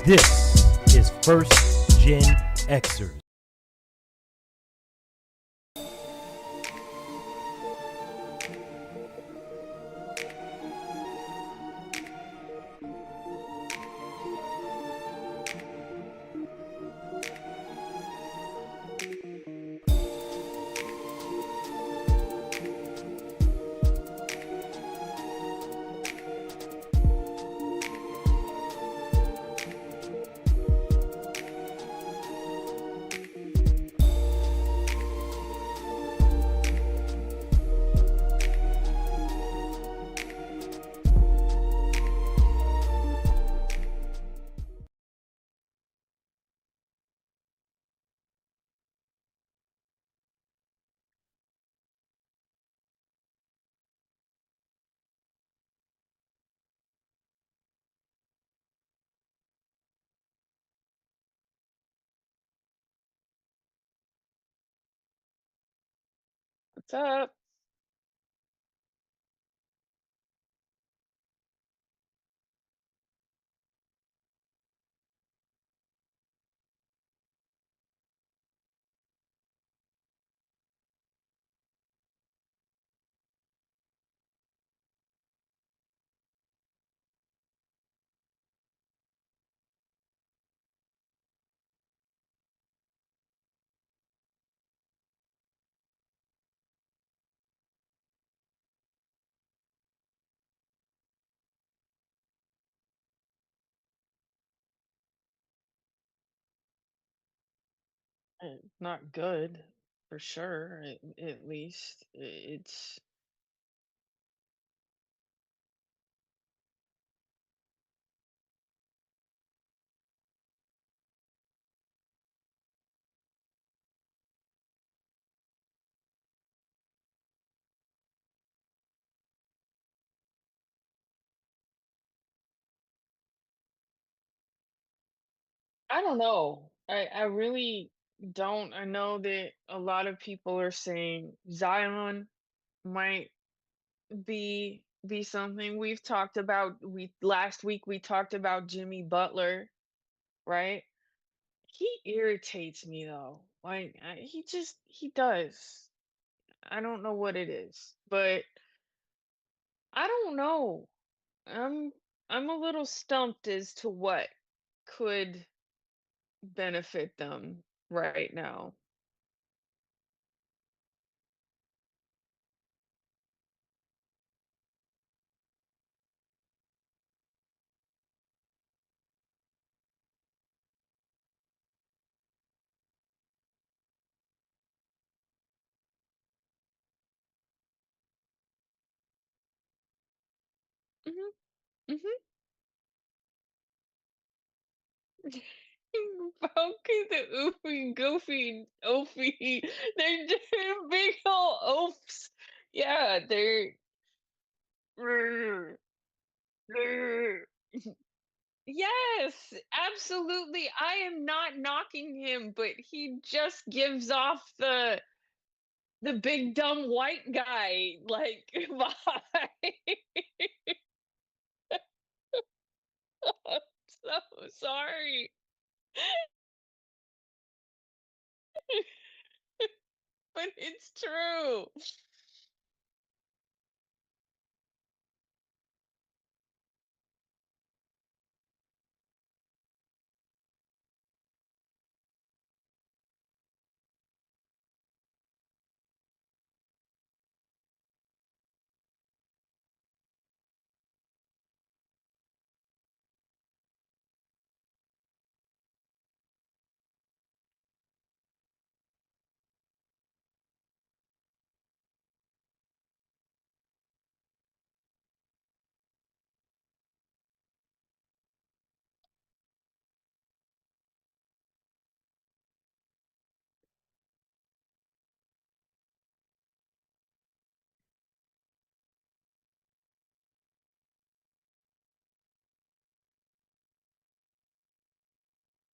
This is First GenXers. What's up? Not good, for sure. At least it's. I don't know. I really don't. I know that a lot of people are saying Zion might be something we've talked about. We last week we talked about Jimmy Butler, right? He irritates me though. Like he does. I don't know what it is, but I don't know. I'm I'm a little stumped as to what could benefit them right now. Mhm, mhm. Falcon the Oofy, Goofy, Oafy. They're big ol' oafs. Yeah, they're Yes, absolutely. I am not knocking him, but he just gives off the big dumb white guy like vibe. I'm so sorry. But it's true.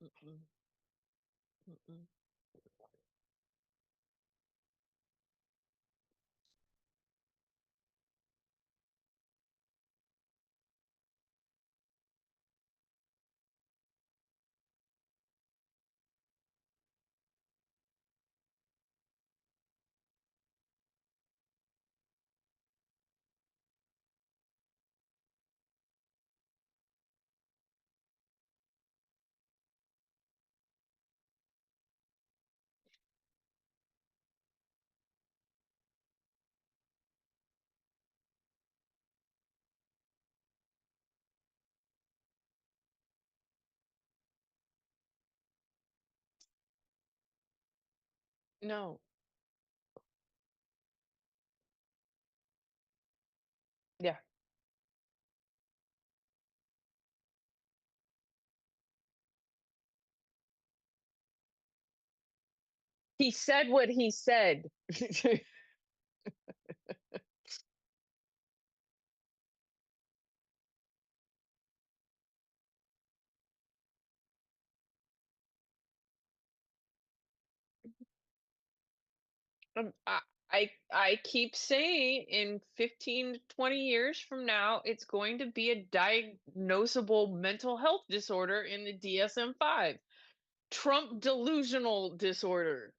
Mm-mm, mm-mm. No. Yeah. He said what he said. I keep saying in 15 to 20 years from now, it's going to be a diagnosable mental health disorder in the DSM-5. Trump delusional disorder.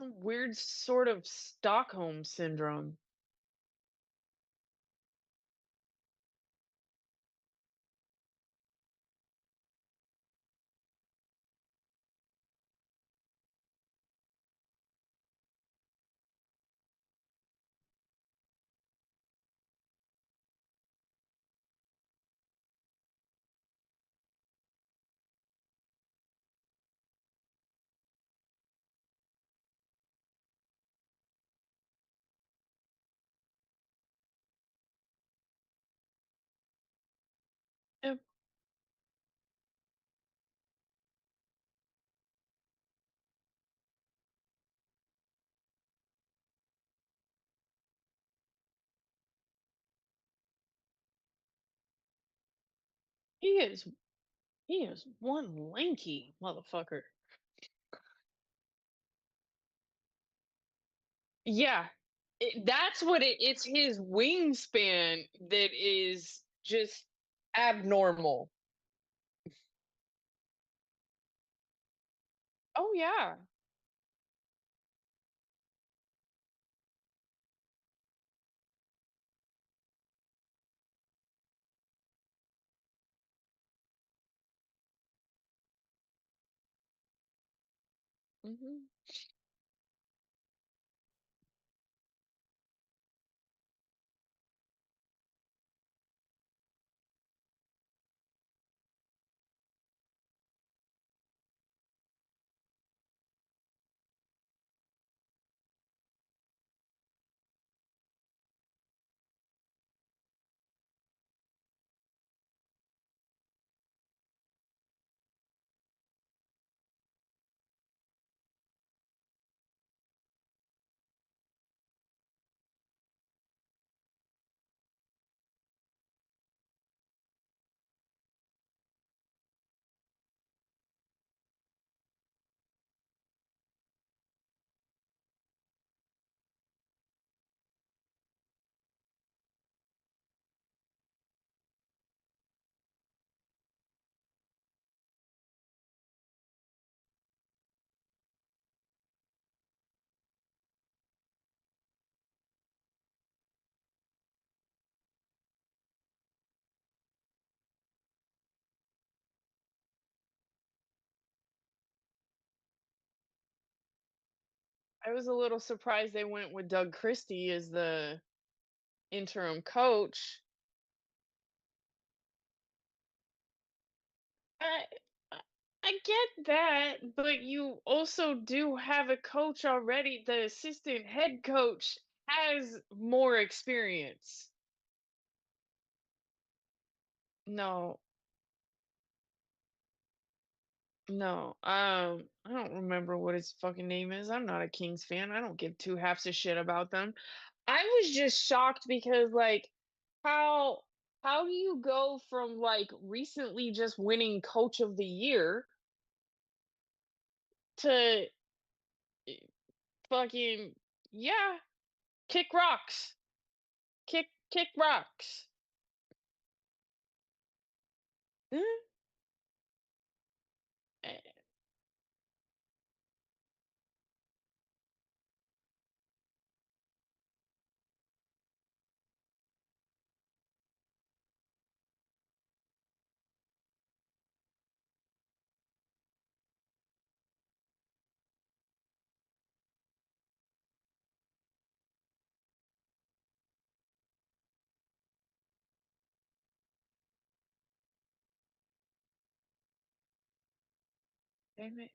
Some weird sort of Stockholm syndrome. Yeah, he is he is one lanky motherfucker. Yeah. That's what it's his wingspan that is just abnormal. Oh yeah. Mhm. I was a little surprised they went with Doug Christie as the interim coach. I I I get that, but you also do have a coach already. The assistant head coach has more experience. No, no. I don't remember what his fucking name is. I'm not a Kings fan. I don't give two halves a shit about them. I was just shocked because how how do you go from recently just winning coach of the year to eh, fucking yeah, kick rocks. Kick rocks. Eh, eh, Damn it.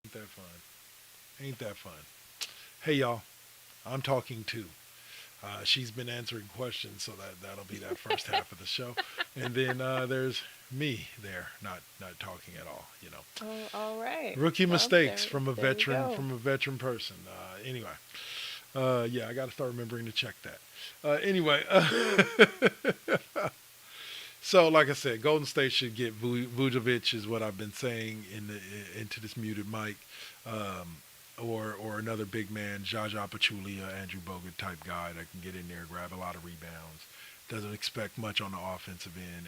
Ain't that fun? Ain't that fun? Hey y'all, I'm talking too. She's been answering questions, so that'll be that first half of the show, and then there's me there, not talking at all. Oh, all right. Rookie Well, mistakes there, from a there we veteran go. from a veteran person. Anyway, yeah, I got to start remembering to check that. Anyway, so like I said, Golden State should get Vujovic is what I've been saying into this muted mic. Um, or another big man, Jaja Pachulia, Andrew Bogut type guy that can get in there, grab a lot of rebounds, doesn't expect much on the offensive end,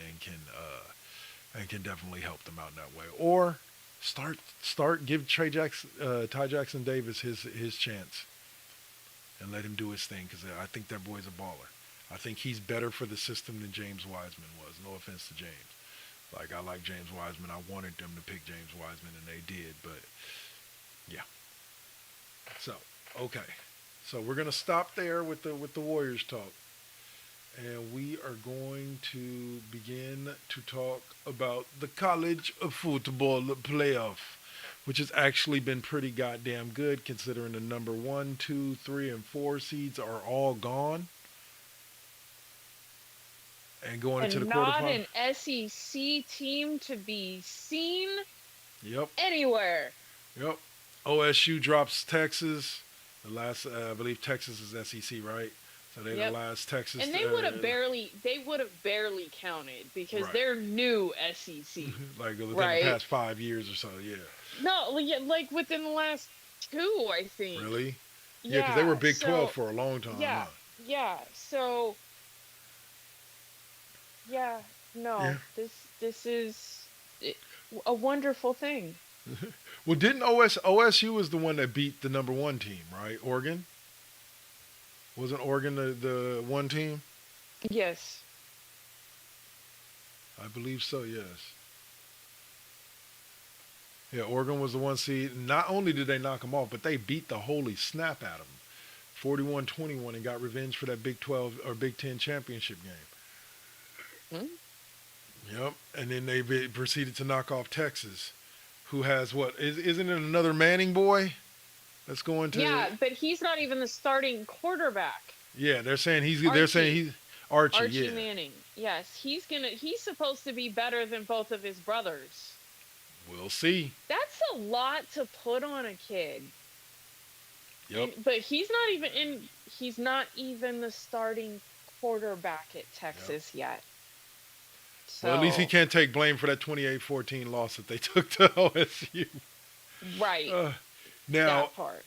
and can definitely help them out in that way. Or give Ty Jackson Davis his chance and let him do his thing because I think that boy's a baller. I think he's better for the system than James Wiseman was. No offense to James. Like I like James Wiseman. I wanted them to pick James Wiseman, and they did. But yeah. So okay. So we're gonna stop there with the Warriors talk, and we are going to begin to talk about the college football playoff, which has actually been pretty goddamn good considering the number one, two, three, and four seeds are all gone and going into the And not quarterfinals. an SEC team to be seen Yep, anywhere. yep. OSU drops Texas. The last, I believe Texas is SEC, right? So they're the Yep. last Texas. And they would have barely counted because Right. they're new SEC, Like within the right? past 5 years or so, yeah. No, like within the last two, I think. Really? Yeah, because they were Yeah. Big 12 So for a long time, yeah, huh? yeah. So yeah, Yeah. no, this is it, a wonderful thing. Well, didn't OSU was the one that beat the number one team, right? Oregon wasn't Oregon the one team? Yes. I believe so. Yes. Yeah, Oregon was the one seed. Not only did they knock them off, but they beat the holy snap out of them, 41-21, and got revenge for that Big 12 or Big 10 championship game. Hmm? Yep. And then they proceeded to knock off Texas, who has what? Isn't it another Manning boy that's going to? Yeah, but he's not even the starting quarterback. Yeah, they're saying Archie. he's Archie. Archie Yeah. Manning. Yes, he's supposed to be better than both of his brothers. We'll see. That's a lot to put on a kid. Yep. And but he's not even the starting quarterback at Yep. Texas yet. Well, at least he So, can't take blame for that 28-14 loss that they took to OSU. right, Uh, now, that part.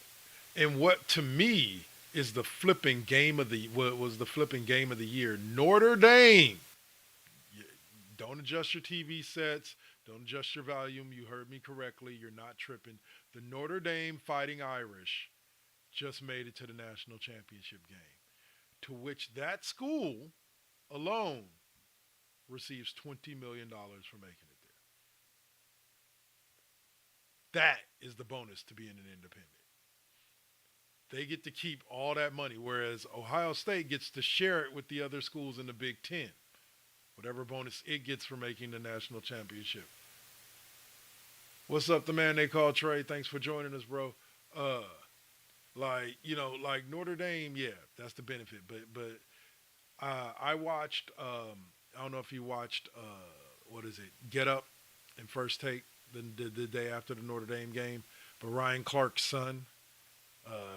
and what to me is the flipping game of the what was the flipping game of the year? Notre Dame. Don't adjust your TV sets. Don't adjust your volume. You heard me correctly. You're not tripping. The Notre Dame Fighting Irish just made it to the national championship game, to which that school alone receives $20 million for making it there. That is the bonus to being an independent. They get to keep all that money, whereas Ohio State gets to share it with the other schools in the Big Ten. Whatever bonus it gets for making the national championship. What's up, the man they call Trey? Thanks for joining us, bro. Uh, like Notre Dame, yeah, that's the benefit. But I watched. I don't know if you watched. What is it? Get Up and First Take the day after the Notre Dame game. But Ryan Clark's son,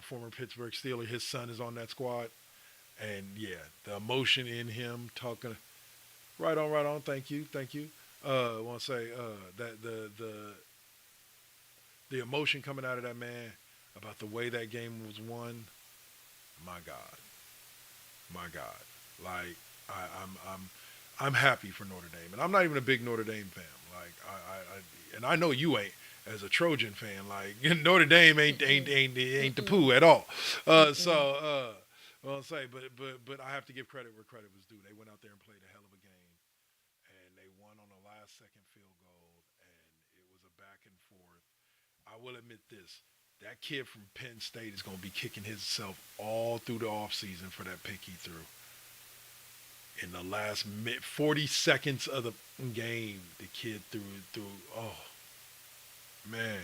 former Pittsburgh Steeler, his son is on that squad. And yeah, the emotion in him talking, right on, thank you, thank you. I want to say that the emotion coming out of that man about the way that game was won, my God, my God. Like I'm happy for Notre Dame, and I'm not even a big Notre Dame fan. Like and I know you ain't as a Trojan fan. Like Notre Dame ain't the poo at all. Mm-mm. Well, I'll say, but I have to give credit where credit was due. They went out there and played a hell of a game, and they won on a last second field goal, and it was a back and forth. I will admit this. That kid from Penn State is going to be kicking himself all through the offseason for that pick he threw. In the last 40 seconds of the game, the kid threw. Oh, man.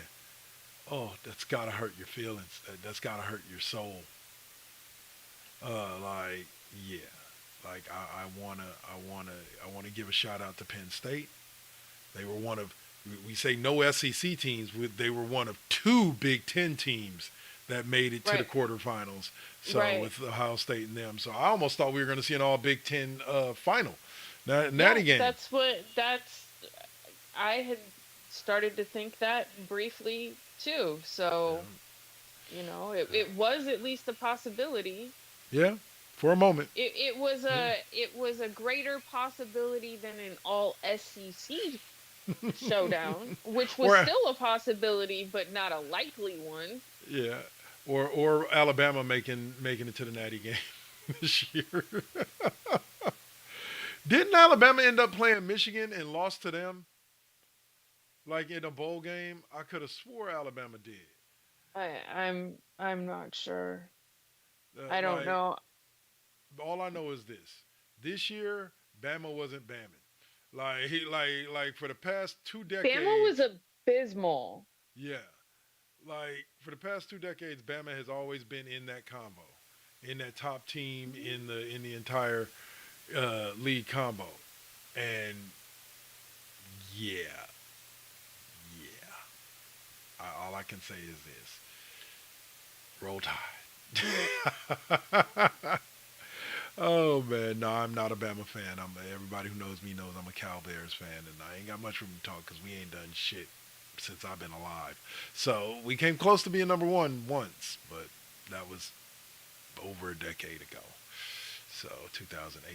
Oh, that's got to hurt your feelings. That's got to hurt your soul. Like, yeah. Like, I wanna give a shout out to Penn State. They were one of, we say no SEC teams. They were one of two Big Ten teams that made it to the Right. quarterfinals. So Right. with Ohio State and them. So I almost thought we were going to see an all Big Ten final. Natty Yeah, game. that's I had started to think that briefly too. Yeah. So, it was at least a possibility. Yeah. For a moment. It was Yeah. a greater possibility than an all SEC showdown, which was Or still a possibility, but not a likely one. yeah. Or Alabama making it to the Natty game this year. Didn't Alabama end up playing Michigan and lost to them like in a bowl game? I could have swore Alabama did. I'm not sure. I don't Like know. all I know is this: this year, Bama wasn't Bamming. Like for the past two Bama was decades, abysmal. yeah. Like for the past two decades, Bama has always been in that combo, in that top team in the entire league combo, and yeah, yeah. All I can say is this: Roll Tide. Oh man, no, I'm not a Bama fan. Everybody who knows me knows I'm a Cal Bears fan, and I ain't got much room to talk because we ain't done shit since I've been alive. So we came close to being number one once, but that was over a decade ago. So 2008,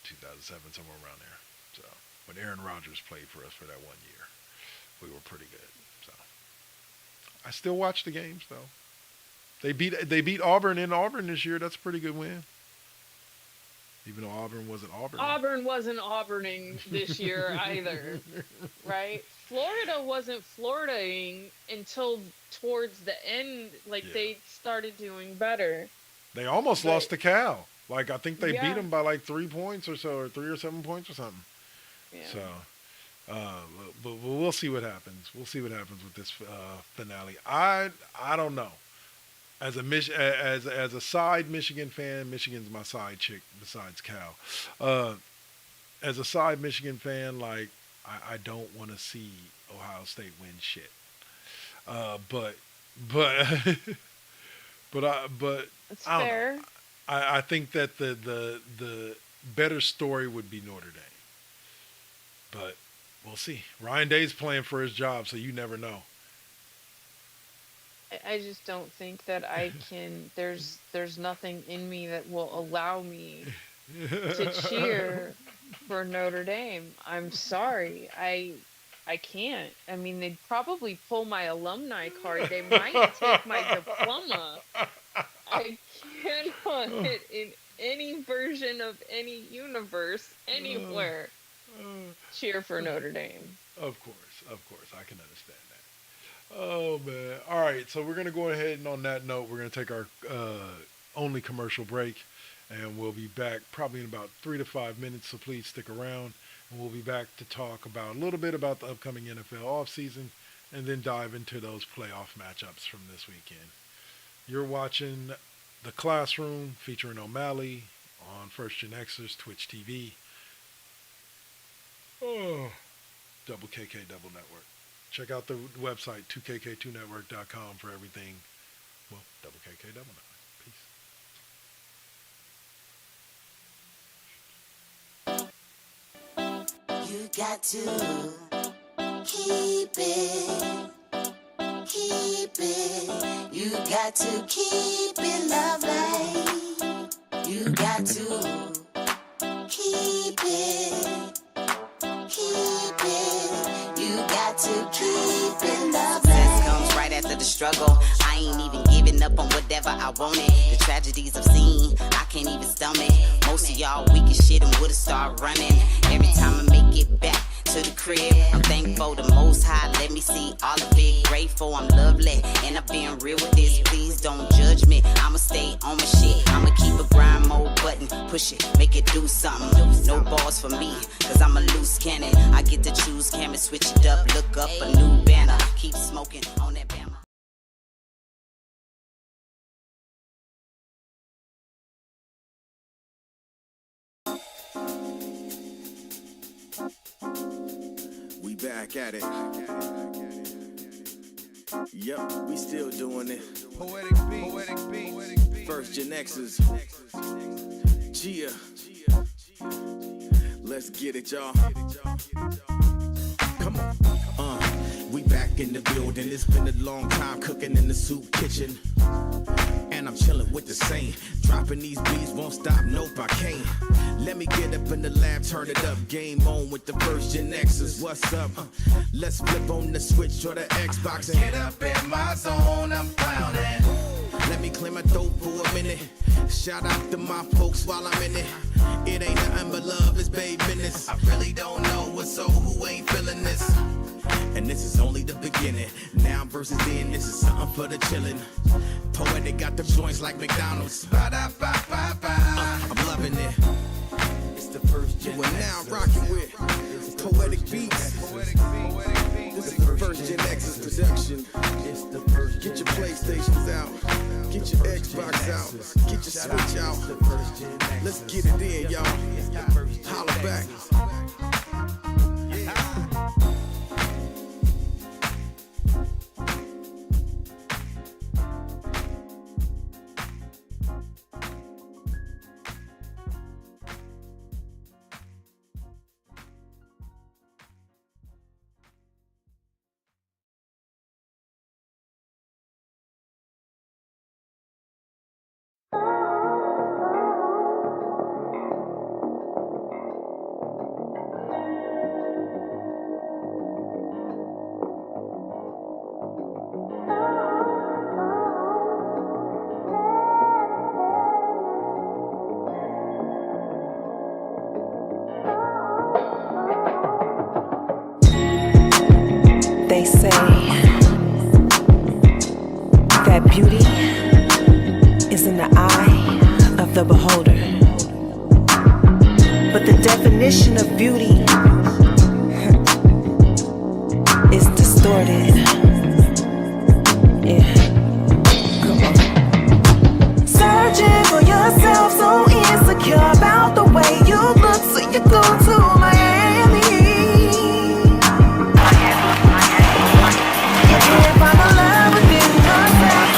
2007, somewhere around there. So when Aaron Rodgers played for us for that 1 year, we were pretty good. So I still watch the games though. They beat Auburn in Auburn this year. That's a pretty good win. Even though Auburn wasn't Auburn. Auburn wasn't Auburning this year either, right? Florida wasn't Floridaing until towards the end, like Yeah. they started doing better. They almost But lost to Cal. Like I think they beat yeah, them by like 3 points or so, or 3 or 7 points or something. yeah. So, uh, but we'll see what happens. We'll see what happens with this finale. I don't know. As a side Michigan fan, Michigan's my side chick besides Cal. Uh, as a side Michigan fan, like I don't want to see Ohio State win shit. But but but It's I don't know. fair. I think that the better story would be Notre Dame, but we'll see. Ryan Day's playing for his job, so you never know. I just don't think that I can. There's nothing in me that will allow me to cheer for Notre Dame. I'm sorry. I can't. I mean, they'd probably pull my alumni card. They might take my diploma. I cannot in any version of any universe anywhere cheer for Notre Dame. Of course, I can understand that. Oh man! All right, so we're gonna go ahead and on that note, we're gonna take our only commercial break, and we'll be back probably in about 3 to 5 minutes. So please stick around, and we'll be back to talk about a little bit about the upcoming NFL offseason, and then dive into those playoff matchups from this weekend. You're watching The Classroom featuring OMalley on First GenXers Twitch TV. Oh, double KK Double Network. Check out the website 2kk2network.com for everything. Well, double KK double nine. Peace. You got to keep it, keep it. You got to keep it lovely. You got to keep it, keep it. You got to keep it lovely. Success comes right after the struggle. I ain't even giving up on whatever I wanted. The tragedies I've seen, I can't even stomach. Most of y'all weak as shit and would've started running. Every time I make it back to the crib, I'm thankful the Most High let me see all of it. Grateful I'm lovely, and I've been real with this. Please don't judge me, I'ma stay on my shit. I'ma keep a grind mode button, push it, make it do something. No balls for me, cause I'm a loose cannon. I get to choose, camera, switch it up, look up a new banner. Keep smoking on that banner. We back at it. Yep, we still doing it. Poetic beats. First GenXers. Gia. Let's get it, y'all. Come on. We back in the building. It's been a long time cooking in the soup kitchen. And I'm chilling with the same. Dropping these beats, won't stop, nope, I can't. Let me get up in the lab, turn it up. Game on with the first GenXers. What's up? Let's flip on the switch or the Xbox and get up in my zone, I'm clowning. Let me clear my throat for a minute. Shout out to my folks while I'm in it. It ain't nothing but love, it's babe minutes. I really don't know what's so who ain't feeling this. And this is only the beginning. Now versus then, this is something for the chillin'. Poetic got the joints like McDonald's. I'm loving it. It's the first gen. We're now rocking with Poetic Beats. This is the first GenXers production. Get your PlayStations out. Get your Xbox out. Get your Switch out. Let's get it in, y'all. Holla back. They say that beauty is in the eye of the beholder. But the definition of beauty is distorted. Yeah. Come on. Searching for yourself, so insecure about the way you look, so you go to Miami. You can't find the love within yourself.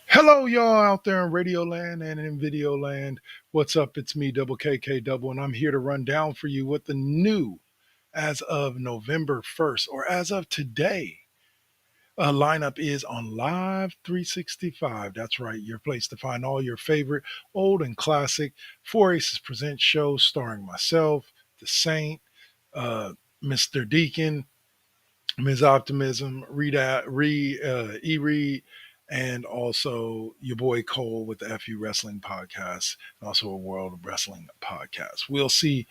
Hello, y'all out there in Radio Land and in Video Land. What's up? It's me, Double KK Double, and I'm here to run down for you what the new, as of November 1st, or as of today, lineup is on Live 365. That's right, your place to find all your favorite old and classic 4 Aces Present shows starring myself, The Saint, uh, Mr. Deacon, Ms. Optimism, E. Reed, and also your boy Cole with the FU Wrestling Podcast, and also a World Wrestling Podcast. We'll see.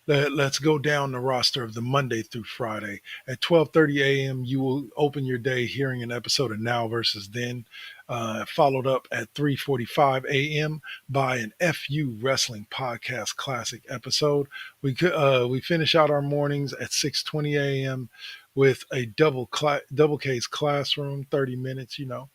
Let's go down the roster of the Monday through Friday. At 12:30 a.m., you will open your day hearing an episode of Now versus Then, followed up at 3:45 a.m. by an FU Wrestling Podcast Classic episode. We finish out our mornings at 6:20 a.m. with a double case classroom, 30 minutes. You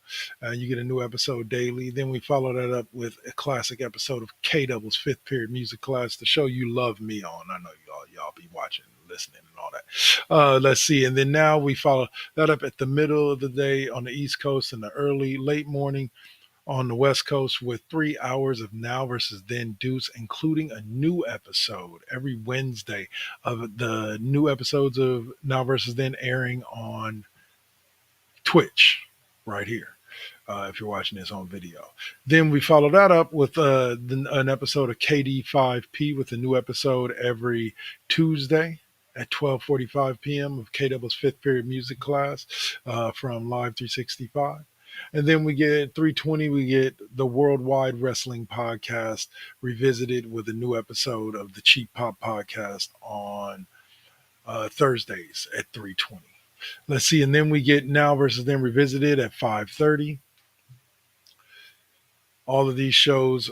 get a new episode daily. Then we follow that up with a classic episode of K Double's fifth period music class, the show you love me on. I know y'all be watching, listening, and all that. Let's see, and then now we follow that up at the middle of the day on the East Coast and the late morning on the West Coast with 3 hours of Now versus Then Deuce, including a new episode every Wednesday of the new episodes of Now versus Then airing on Twitch right here. If you're watching this on video. Then we follow that up with an episode of KD5P with a new episode every Tuesday at 12:45 p.m. of KW's fifth period music class from Live 365. And then we get 3:20, we get the Worldwide Wrestling Podcast revisited with a new episode of the Cheap Pop Podcast on Thursdays at 3:20. Let's see, and then we get Now versus Then revisited at 5:30. All of these shows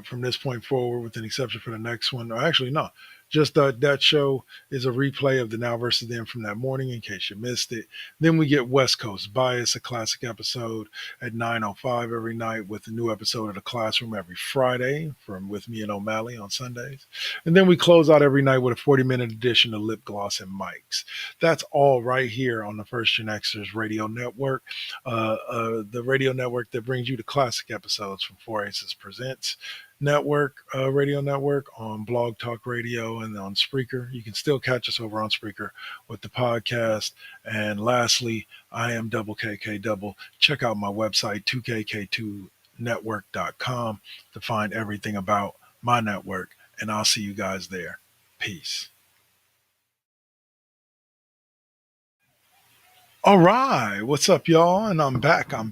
from this point forward, with an exception for the next one. Or actually, no, just that show is a replay of the Now versus Then from that morning in case you missed it. Then we get West Coast Bias, a classic episode at 9:05 every night with a new episode of The Classroom every Friday with me and OMalley on Sundays. And then we close out every night with a 40-minute edition of Lip Gloss and Mics. That's all right here on the First GenXers Radio Network, the radio network that brings you the classic episodes from 4 Aces Presents Network, radio network on Blog Talk Radio and on Spreaker. You can still catch us over on Spreaker with the podcast. And lastly, I am Double KK Double. Check out my website, 2kk2network.com, to find everything about my network. And I'll see you guys there. Peace. All right, what's up, y'all? And I'm back. All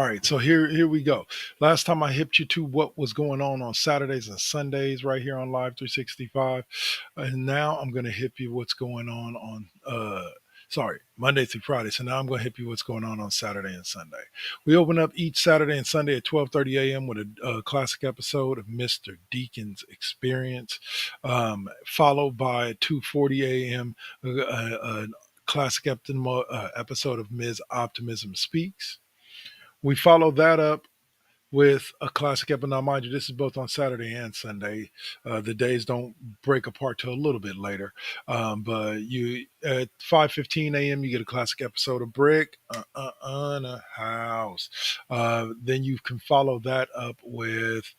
right, so here we go. Last time I hipped you to what was going on Saturdays and Sundays right here on Live 365, and now I'm going to hip you what's going on Monday through Friday. So now I'm going to hip you what's going on Saturday and Sunday. We open up each Saturday and Sunday at 12:30 a.m. with a classic episode of Mr. Deacon's Experience, followed by at 2:40 a.m. An classic episode of Ms. Optimism Speaks. We follow that up with a classic episode. Now, mind you, this is both on Saturday and Sunday. The days don't break apart till a little bit later. But you at 5:15 a.m. you get a classic episode of Brick in a House. Then you can follow that up with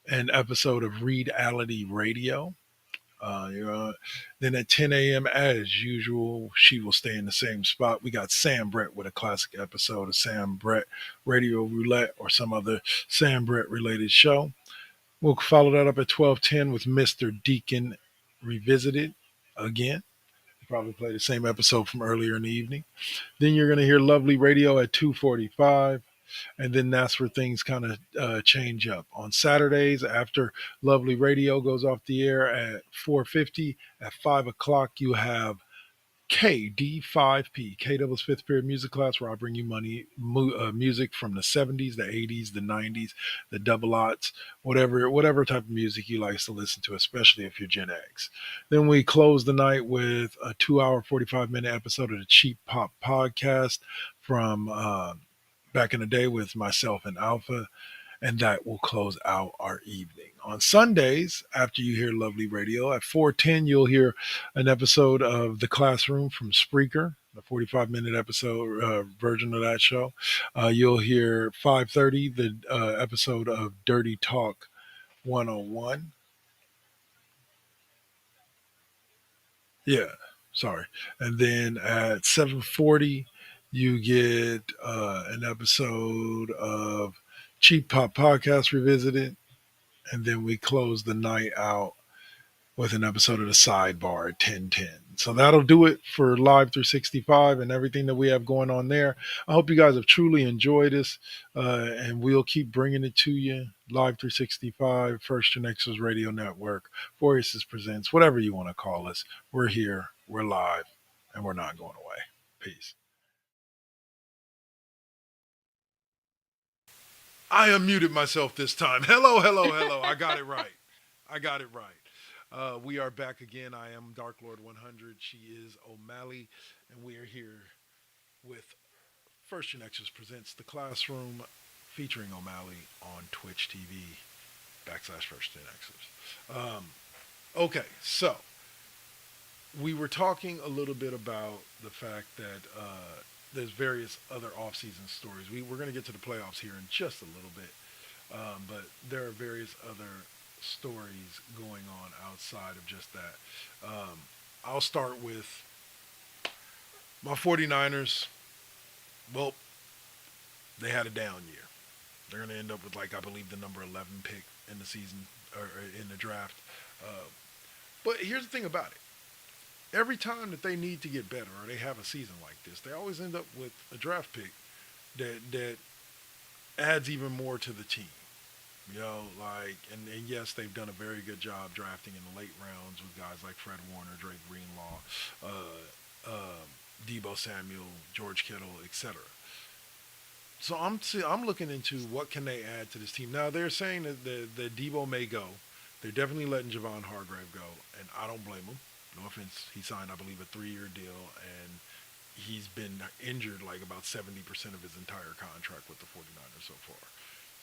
an episode of Reality Radio. Then at 10 a.m. as usual, she will stay in the same spot. We got Sam Brett with a classic episode of Sam Brett Radio Roulette or some other Sam Brett related show. We'll follow that up at 12:10 with Mr. Deacon Revisited again. Probably play the same episode from earlier in the evening. Then you're going to hear Lovely Radio at 2:45. And then that's where things kind of change up. On Saturdays, after Lovely Radio goes off the air at 4:50, at 5 o'clock, you have KD5P, KW's fifth period music class, where I bring you music from the 70s, the 80s, the 90s, the double aughts, whatever type of music you like to listen to, especially if you're Gen X. Then we close the night with a 2-hour, 45-minute episode of the Cheap Pop Podcast from back in the day with myself and Alpha, and that will close out our evening. On Sundays, after you hear Lovely Radio, at 4:10, you'll hear an episode of The Classroom from Spreaker, the 45-minute episode version of that show. You'll hear 5:30, the episode of Dirty Talk 101. Yeah, sorry. And then at 7:40, you get an episode of Cheap Pop Podcast Revisited. And then we close the night out with an episode of The Sidebar at 10:10. So that'll do it for Live 365 and everything that we have going on there. I hope you guys have truly enjoyed this, and we'll keep bringing it to you. Live 365, First GenXers Radio Network, Voices Presents, whatever you want to call us. We're here, we're live, and we're not going away. Peace. I unmuted myself this time. Hello, hello, hello. I got it right. I got it right. We are back again. I am Dark Lord 100. She is OMalley, and we are here with First GenXers Presents The Classroom, featuring OMalley on Twitch TV / First GenXers. Okay, so we were talking a little bit about the fact that there's various other off-season stories. We're going to get to the playoffs here in just a little bit, but there are various other stories going on outside of just that. I'll start with my 49ers. Well, they had a down year. They're going to end up with, I believe, the number 11 pick in the season or in the draft. But here's the thing about it. Every time that they need to get better or they have a season like this, they always end up with a draft pick that adds even more to the team. And yes, they've done a very good job drafting in the late rounds with guys like Fred Warner, Drake Greenlaw, Deebo Samuel, George Kittle, etc. So I'm looking into what can they add to this team. Now, they're saying that Deebo may go. They're definitely letting Javon Hargrave go, and I don't blame them. No offense, he signed, I believe, a 3-year deal, and he's been injured about 70% of his entire contract with the 49ers so far.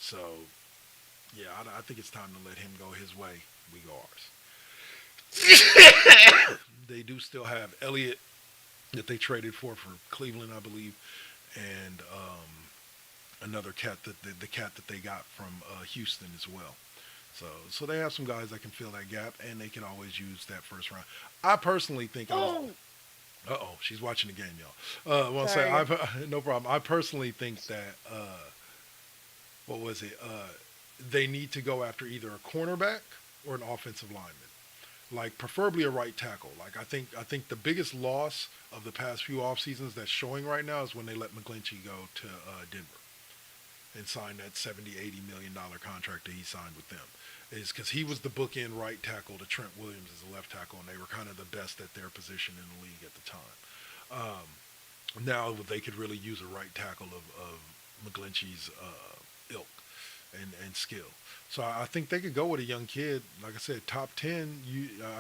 So, yeah, I think it's time to let him go his way. We go ours. They do still have Elliott that they traded for Cleveland, I believe, and another cat the cat that they got from Houston as well. So they have some guys that can fill that gap, and they can always use that first round. I personally think. She's watching the game, y'all. No problem. I personally think that they need to go after either a cornerback or an offensive lineman, preferably a right tackle. I think the biggest loss of the past few off seasons that's showing right now is when they let McGlinchey go to Denver and sign that $70-80 million contract that he signed with them, is because he was the bookend right tackle to Trent Williams as a left tackle, and they were kind of the best at their position in the league at the time. Now they could really use a right tackle of McGlinchey's ilk and skill. So I think they could go with a young kid. Like I said, top 10.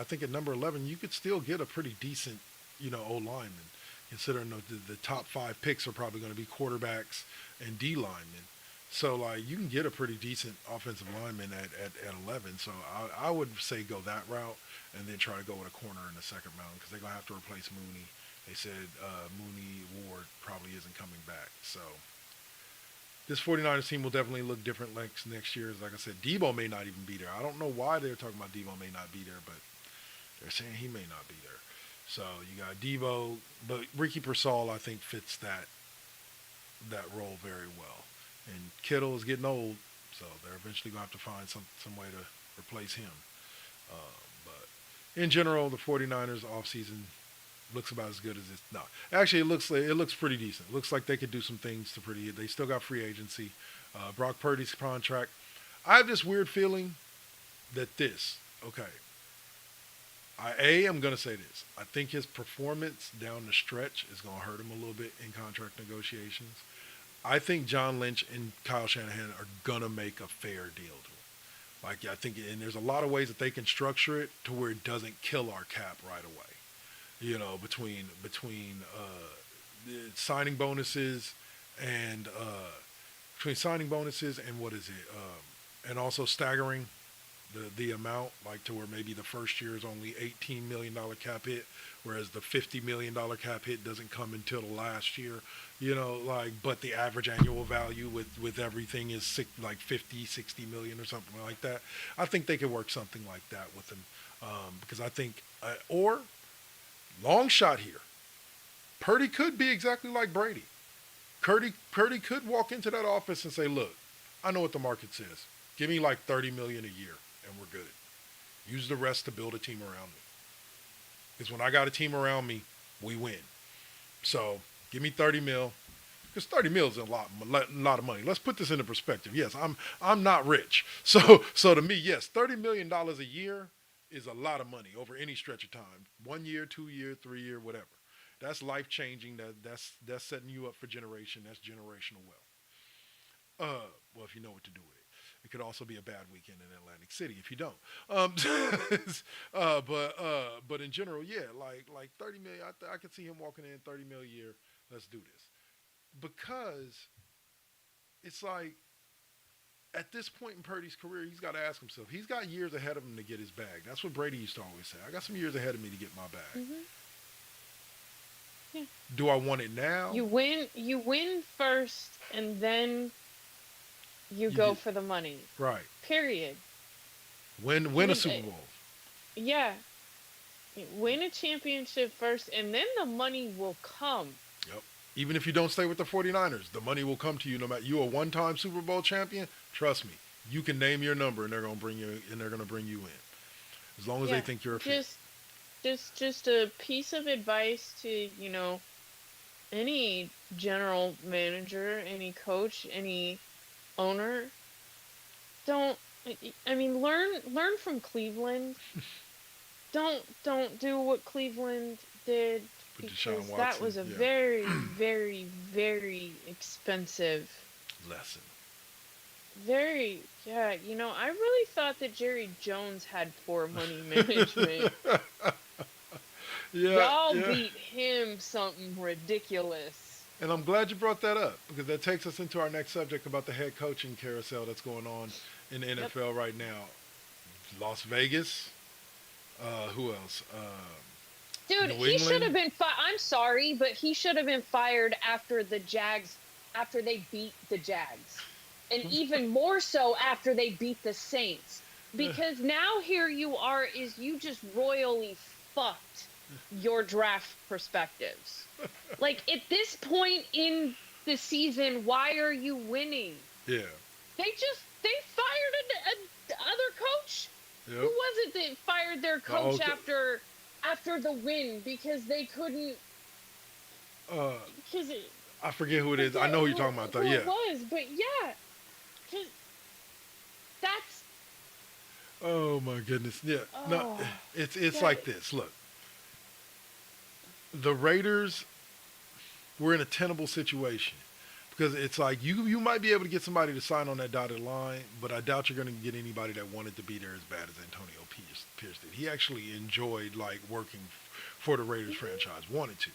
I think at number 11, you could still get a pretty decent, O-lineman, considering the top 5 picks are probably going to be quarterbacks and D linemen. So, you can get a pretty decent offensive lineman at 11. So, I would say go that route and then try to go with a corner in the second round, because they're going to have to replace Mooney. They said Mooney Ward probably isn't coming back. So, this 49ers team will definitely look different next year. Like I said, Deebo may not even be there. I don't know why they're talking about Deebo may not be there, but they're saying he may not be there. So, you got Deebo, but Ricky Pearsall, I think, fits that role very well. And Kittle is getting old, so they're eventually going to have to find some way to replace him. But in general, the 49ers offseason looks about as good as it's not. Actually, it looks pretty decent. It looks like they could do some things they still got free agency. Brock Purdy's contract. I have this weird feeling that I'm going to say this. I think his performance down the stretch is going to hurt him a little bit in contract negotiations. I think John Lynch and Kyle Shanahan are going to make a fair deal to him. I think, and there's a lot of ways that they can structure it to where it doesn't kill our cap right away. Between signing bonuses and and also staggering the amount, to where maybe the first year is only $18 million cap hit, whereas the $50 million cap hit doesn't come until the last year, but the average annual value with everything is 50-60 million or something like that. I think they could work something like that with him, because I think, or long shot here, Purdy could be exactly like Brady. Purdy could walk into that office and say, look, I know what the market says. Give me $30 million a year, and we're good. Use the rest to build a team around me. Because when I got a team around me, we win. So give me 30 mil. Because 30 mil is a lot of money. Let's put this into perspective. Yes, I'm not rich. So to me, yes, $30 million a year is a lot of money over any stretch of time. 1 year, 2 year, 3 year, whatever. That's life changing. That's setting you up for generation. That's generational wealth. Well, if you know what to do with it. It could also be a bad weekend in Atlantic City if you don't. Um, but in general, yeah, like 30 million. I could see him walking in 30 million a year. Let's do this because it's like at this point in Purdy's career, he's got to ask himself. He's got years ahead of him to get his bag. That's what Brady used to always say. I got some years ahead of me to get my bag. Yeah. Do I want it now? You win first, and then you You go get- for the money. Right. Period. Win a Super Bowl. Yeah. Win a championship first, and then the money will come. Yep. Even if you don't stay with the 49ers, the money will come to you no matter you a one-time Super Bowl champion. Trust me, you can name your number and they're gonna bring you in. As long as they think you're a fit. Just a piece of advice to, any general manager, any coach, any owner. Learn from Cleveland. Don't do what Cleveland did, With Deshaun because that was a Watson, yeah. very, very, very expensive. Lesson. Very, yeah, I really thought that Jerry Jones had poor money management. Yeah. Y'all yeah. beat him something ridiculous. And I'm glad you brought that up because that takes us into our next subject about the head coaching carousel that's going on in the NFL right now. Las Vegas. Who else? Dude, New he should England? have been I'm sorry, but he should have been fired after they beat the Jags. And even more so after they beat the Saints. Because now here you are, you just royally fucked your draft perspectives. Like, at this point in the season, why are you winning? Yeah. They fired a other coach. Yep. Who was it that fired their coach okay. after the win because they couldn't? Because I forget who it is. I know who you're talking about though. Who Yeah. it was, but yeah, because that's. Oh my goodness. Yeah. No, Oh, it's yeah. like this. Look. The Raiders were in a tenable situation because it's like you might be able to get somebody to sign on that dotted line, but I doubt you're going to get anybody that wanted to be there as bad as Antonio Pierce did. He actually enjoyed like working for the Raiders franchise, wanted to.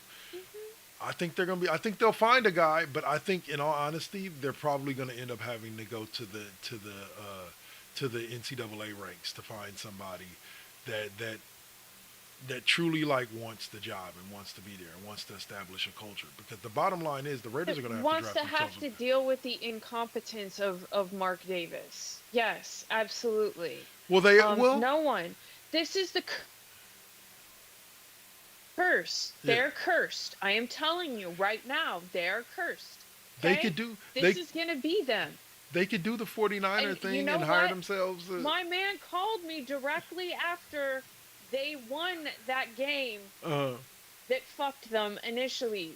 I think I think they'll find a guy, but I think in all honesty, they're probably going to end up having to go to the NCAA ranks to find somebody that truly like wants the job and wants to be there and wants to establish a culture. Because the bottom line is the Raiders are going to wants to draft have to themselves deal with the incompetence of Mark Davis. Yes, absolutely. Well, they no one. This is the curse. Yeah. They're cursed. I am telling you right now, they're cursed. they Okay? could do This is gonna be them. they could do the 49er And thing you know and hire what? themselves. My man called me directly after they won that game that fucked them initially,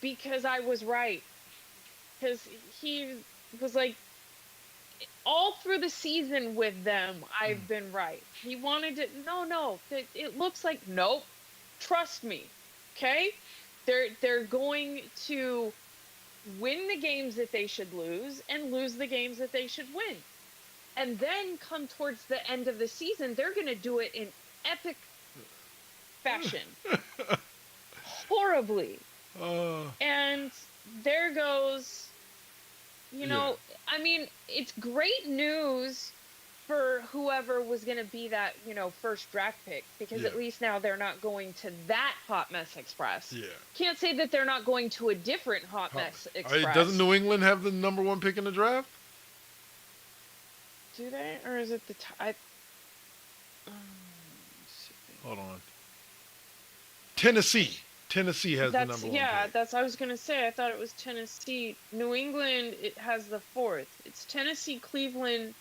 because I was right. Because he was like, all through the season with them, I've been right. He wanted to, no, it looks like, nope, trust me, okay? They're going to win the games that they should lose and lose the games that they should win. And then come towards the end of the season, they're going to do it in epic fashion. Horribly. And there goes, I mean, it's great news for whoever was going to be that, first draft pick, because at least now they're not going to that Hot Mess Express. Yeah. Can't say that they're not going to a different Hot Mess Express. Doesn't New England have the number 1 pick in the draft? Do they? Or is it the Hold on. Tennessee has the number 1 pick. That's I was gonna say. I thought it was Tennessee. New England, it has the 4th. It's Tennessee, Cleveland,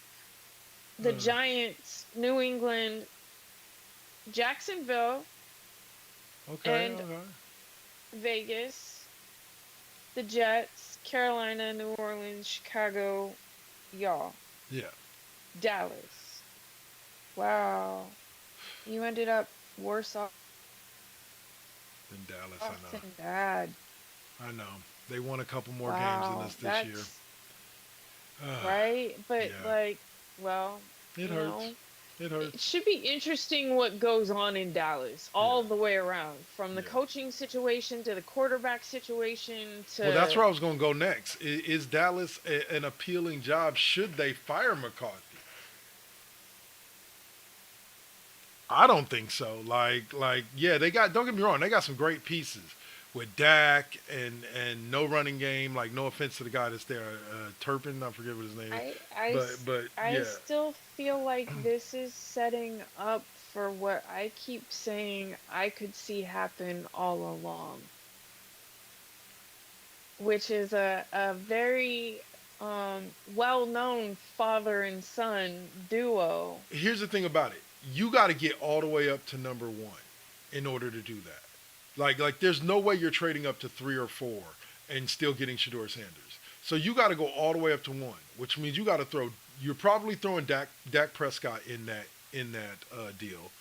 the Giants, New England, Jacksonville, Okay, And okay. Vegas, the Jets, Carolina, New Orleans, Chicago, y'all, Yeah. Dallas. Wow. You ended up worse off In Dallas, I know. than bad. I know. They won a couple more games than us Wow. this year. That's right. But Yeah. like, well, It you hurts. know, It it hurts. should be interesting what goes on in Dallas Yeah. all the way around, from the Yeah. coaching situation to the quarterback situation Well, that's to where I was going to go next. Is Dallas an appealing job? Should they fire McCarthy? I don't think so. Yeah, they got. Don't get me wrong, they got some great pieces with Dak and no running game. Like, no offense to the guy that's there, Turpin. I forget what his name is, but I yeah, still feel like this is setting up for what I keep saying I could see happen all along, which is a very well-known father and son duo. here's the thing about it. You got to get all the way up to number one in order to do that. There's no way you're trading up to 3 or 4 and still getting Shador Sanders. So you got to go all the way up to one, which means you got to throw. You're probably throwing Dak Prescott in that deal.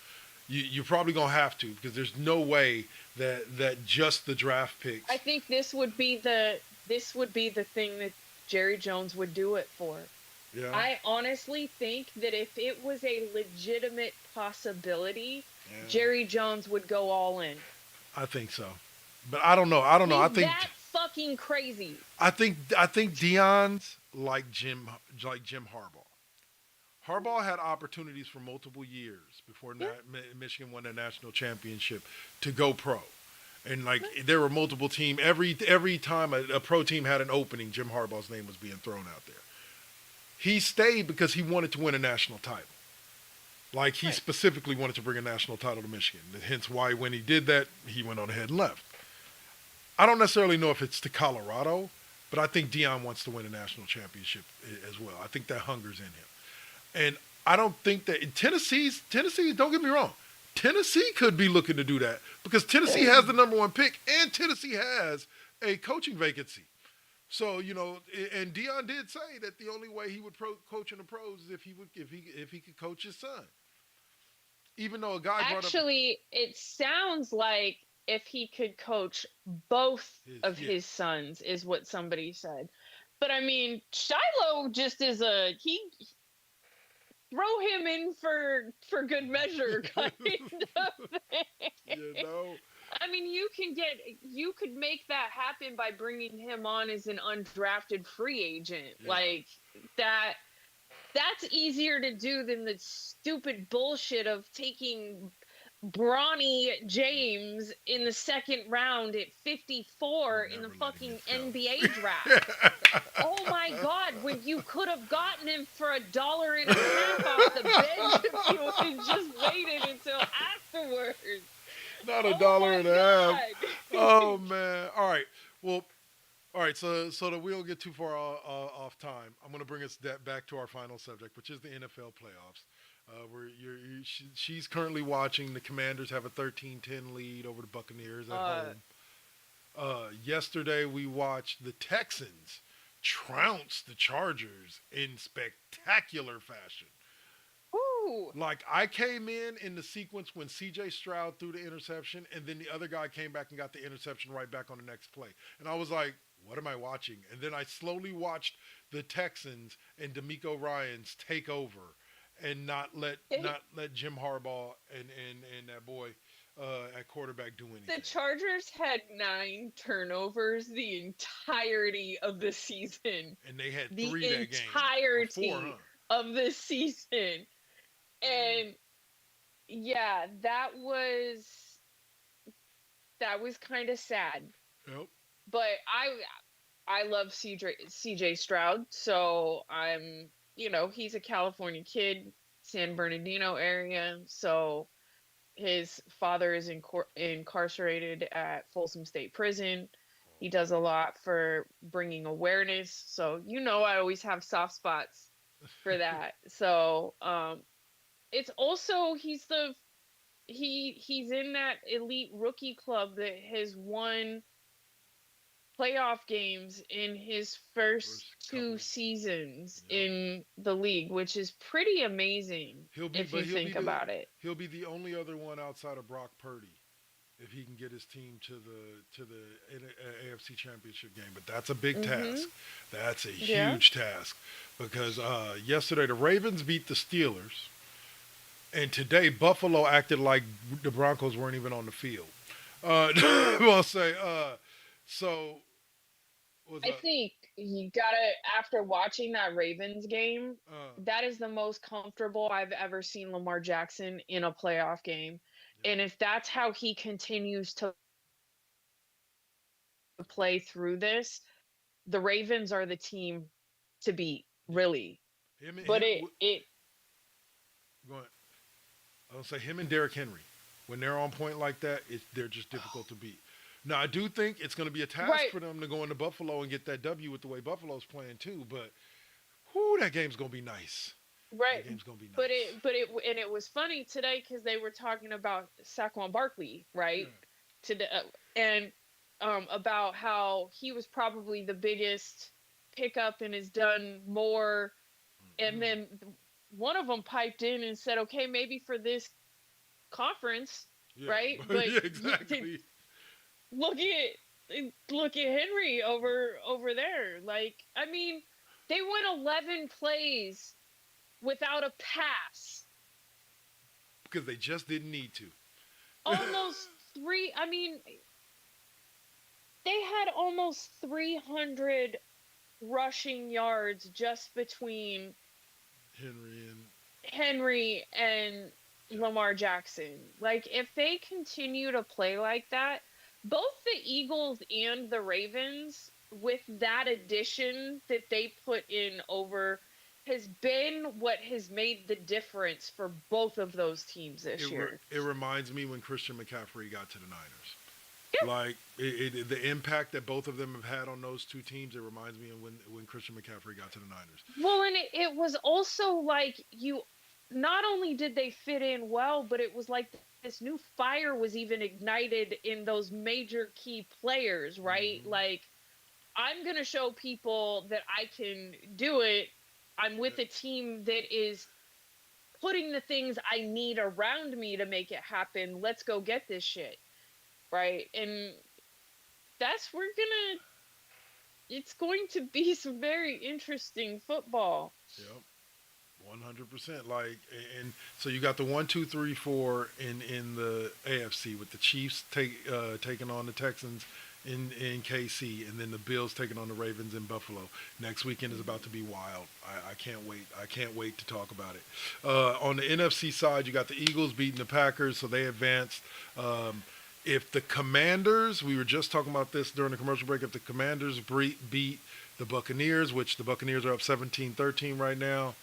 You're probably gonna have to, because there's no way that just the draft I picks. think this would be the thing that Jerry Jones would do it for. Yeah, I honestly think that if it was a legitimate possibility, yeah, Jerry Jones would go all in. I think so. But I don't know. I don't know. I He's think that fucking crazy. I think Dion's like Jim Harbaugh. Harbaugh had opportunities for multiple years before Yeah, Michigan won the national championship to go pro, and like there were multiple team every time a pro team had an opening, Jim Harbaugh's name was being thrown out there. He stayed because he wanted to win a national title. Like, he right. specifically wanted to bring a national title to Michigan. Hence why when he did that, he went on ahead and left. I don't necessarily know if it's to Colorado, but I think Dion wants to win a national championship as well. I think that hunger's in him. And I don't think that Tennessee, don't get me wrong, Tennessee could be looking to do that because Tennessee has the number one pick and Tennessee has a coaching vacancy. So, and Dion did say that the only way he would coach in the pros is if he could coach his son. Even though a guy brought up Actually, it sounds like if he could coach both his, of yeah. his sons, is what somebody said. But I mean, Shiloh just is a he throw him in for good measure kind of thing. you know, I mean, you could make that happen by bringing him on as an undrafted free agent. yeah. Like that that's easier to do than the stupid bullshit of taking Bronny James in the second round at 54 in the Never letting fucking it go. NBA draft. Oh my God, when you could have gotten him for $1.50 off the bench if you would have just waited until afterwards. Not a Oh dollar my and a half. God. Oh man. All right. Well, all right. So that we don't get too far off time, I'm going to bring us back to our final subject, which is the NFL playoffs. Where she's currently watching. The Commanders have a 13-10 lead over the Buccaneers at uh, home. Yesterday we watched the Texans trounce the Chargers in spectacular fashion. whoo. Like, I came in the sequence when C.J. Stroud threw the interception, and then the other guy came back and got the interception right back on the next play, and I was like, "What am I watching?" And then I slowly watched the Texans and D'Amico Ryans take over, and not let Jim Harbaugh and that boy at quarterback do The anything. Chargers had 9 turnovers the entirety of the season. And they had The 3 that game, or 4, entirety huh? of the season. And yeah, that was kind of sad. Yep. But I love CJ Stroud, so he's a California kid, San Bernardino area, so his father is incarcerated at Folsom State Prison. He does a lot for bringing awareness. So, I always have soft spots for that. So, it's also, he's the he's in that elite rookie club that has won playoff games in his first First two couple. seasons Yep. in the league, which is pretty amazing He'll be, if but you think about it. he'll be the only other one outside of Brock Purdy if he can get his team to the AFC Championship game. But that's a big Mhm. task. That's a Yeah. huge task because yesterday the Ravens beat the Steelers, and today Buffalo acted like the Broncos weren't even on the field. I'll say. So was I think you gotta, after watching that Ravens game, uh, that is the most comfortable I've ever seen Lamar Jackson in a playoff game. yep, And if that's how he continues to play through this, the Ravens are the team to beat, yeah. really. Him and But him. it Go ahead. I'll say him and Derrick Henry. When they're on point like that, they're just difficult to beat. Now, I do think it's going to be a task right, for them to go into Buffalo and get that W with the way Buffalo's playing too. But, whoo, that game's going to be nice. right. That game's going to be But nice. it was funny today because they were talking about Saquon Barkley, Yeah. right? Today, and about how he was probably the biggest pickup and has done more. And Mm. then one of them piped in and said, "Okay, maybe for this conference, Yeah. right? But But yeah, exactly. look at Henry over there. Like, I mean, they went 11 plays without a pass, Because they just didn't need to. almost three. I mean, they had almost 300 rushing yards just between Henry and. Henry and Yeah. Lamar Jackson. Like, if they continue to play like that, both the Eagles and the Ravens, with that addition that they put in over, has been what has made the difference for both of those teams this year. It reminds me when Christian McCaffrey got to the Niners. Yeah. Like the impact that both of them have had on those two teams, it reminds me of when Christian McCaffrey got to the Niners. Well, and it was also like, you not only did they fit in well, but it was like this new fire was even ignited in those major key players, right? Hmm. Like, I'm going to show people that I can do it. I'm with a team that is putting the things I need around me to make it happen. Let's go get this shit, right? And that's we're gonna it's going to be some very interesting football. Yep. 100%. Like, and so you got the 1, 2, 3, 4 in the AFC with the Chiefs taking on the Texans in KC, and then the Bills taking on the Ravens in Buffalo. Next weekend is about to be wild. I can't wait. I can't wait to talk about it. On the NFC side, you got the Eagles beating the Packers, so they advanced. If the Commanders, we were just talking about this during the commercial break, if the Commanders beat the Buccaneers, which the Buccaneers are up 17-13 right now.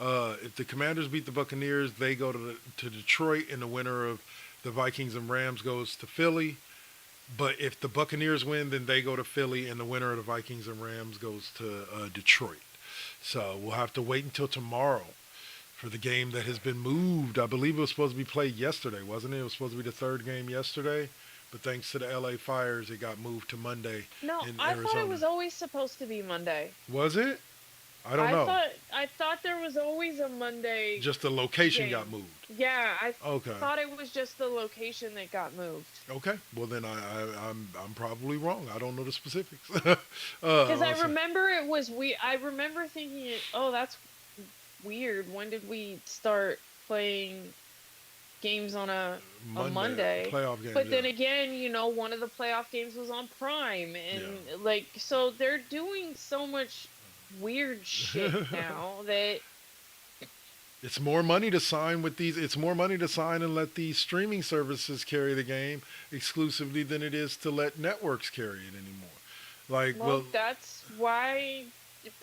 If the Commanders beat the Buccaneers, they go to Detroit, and the winner of the Vikings and Rams goes to Philly. But if the Buccaneers win, then they go to Philly, and the winner of the Vikings and Rams goes to Detroit. So we'll have to wait until tomorrow for the game that has been moved. I believe it was supposed to be played yesterday, wasn't it? It was supposed to be the third game yesterday, but thanks to the LA Fires, it got moved to Monday No, in I Arizona. thought it was always supposed to be Monday. Was it? I don't know. I thought there was always a Monday. Just the location game. got moved. Yeah, I Okay. thought it was just the location that got moved. Okay. Well, then I'm probably wrong. I don't know the specifics. Because I remember I remember thinking, oh, that's weird. When did we start playing games on a Monday? Playoff game. But then again, one of the playoff games was on Prime, and so they're doing so much weird shit now that it's more money to sign with these. It's more money to sign and let these streaming services carry the game exclusively than it is to let networks carry it anymore. Like, well, that's why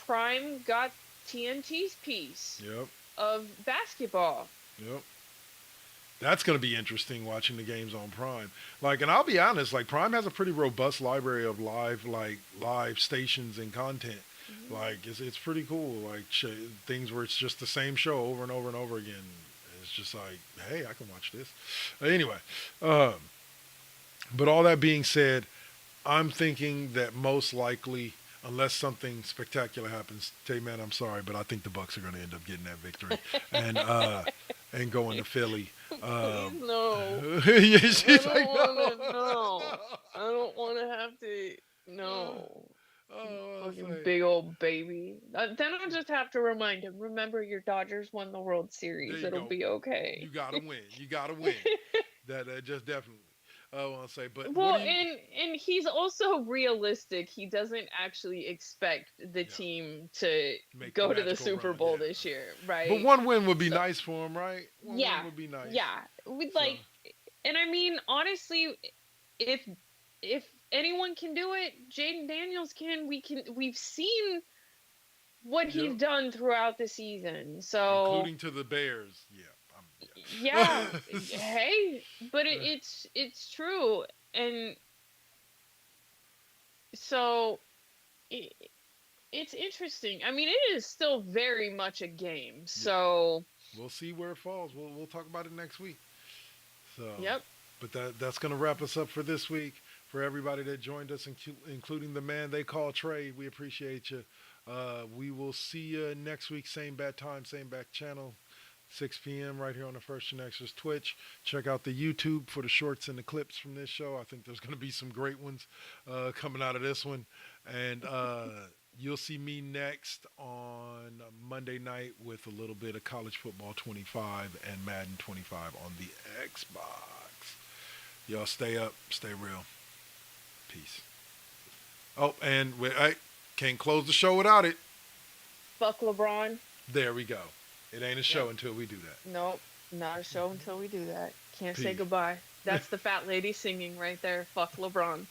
Prime got TNT's piece Yep. of basketball. Yep. That's going to be interesting watching the games on Prime. Like, and I'll be honest, like Prime has a pretty robust library of live stations and content. Mm-hmm. Like, it's pretty cool. Like things where it's just the same show over and over and over again. It's just like, hey, I can watch this. Anyway, but all that being said, I'm thinking that most likely, unless something spectacular happens, man, I'm sorry, but I think the Bucks are going to end up getting that victory and going to Philly. Please no. Yeah, I she's don't like, want to. no, No. I don't want to have to. No. I'll Fucking say, big old baby. Then I'll just have to remind him. Remember, your Dodgers won the World there Series. you It'll go. be okay. You gotta win. You gotta win. That just definitely. I want to say, but what Well, do you? and he's also realistic. He doesn't actually expect the Yeah, team to make the go to the magical Super run. Bowl Yeah. this year, But right? one win would be So nice for him, right? One win yeah, would be nice. yeah. We'd So like, and I mean, honestly, if if anyone can do it, Jaden Daniels can. We've seen what he's yep, done throughout the season. So including to the Bears. Yeah, yeah, yeah. hey, but it's true, and so it, it's interesting. I mean, it is still very much a game. Yeah. So We'll see where it falls. We'll talk about it next week. So, yep. but that's gonna wrap us up for this week. For everybody that joined us, including the man they call Trey, we appreciate you. We will see you next week, same bad time, same back channel, 6 p.m. right here on the First GenXers Twitch. Check out the YouTube for the shorts and the clips from this show. I think there's going to be some great ones coming out of this one. And you'll see me next on Monday night with a little bit of College Football 25 and Madden 25 on the Xbox. Y'all stay up, stay real. Peace. Oh, and I can't close the show without it. Fuck LeBron. There we go. It ain't a show Yep. until we do that. Nope, not a show until we do that. Can't say Peace. goodbye. That's the fat lady singing right there. Fuck LeBron.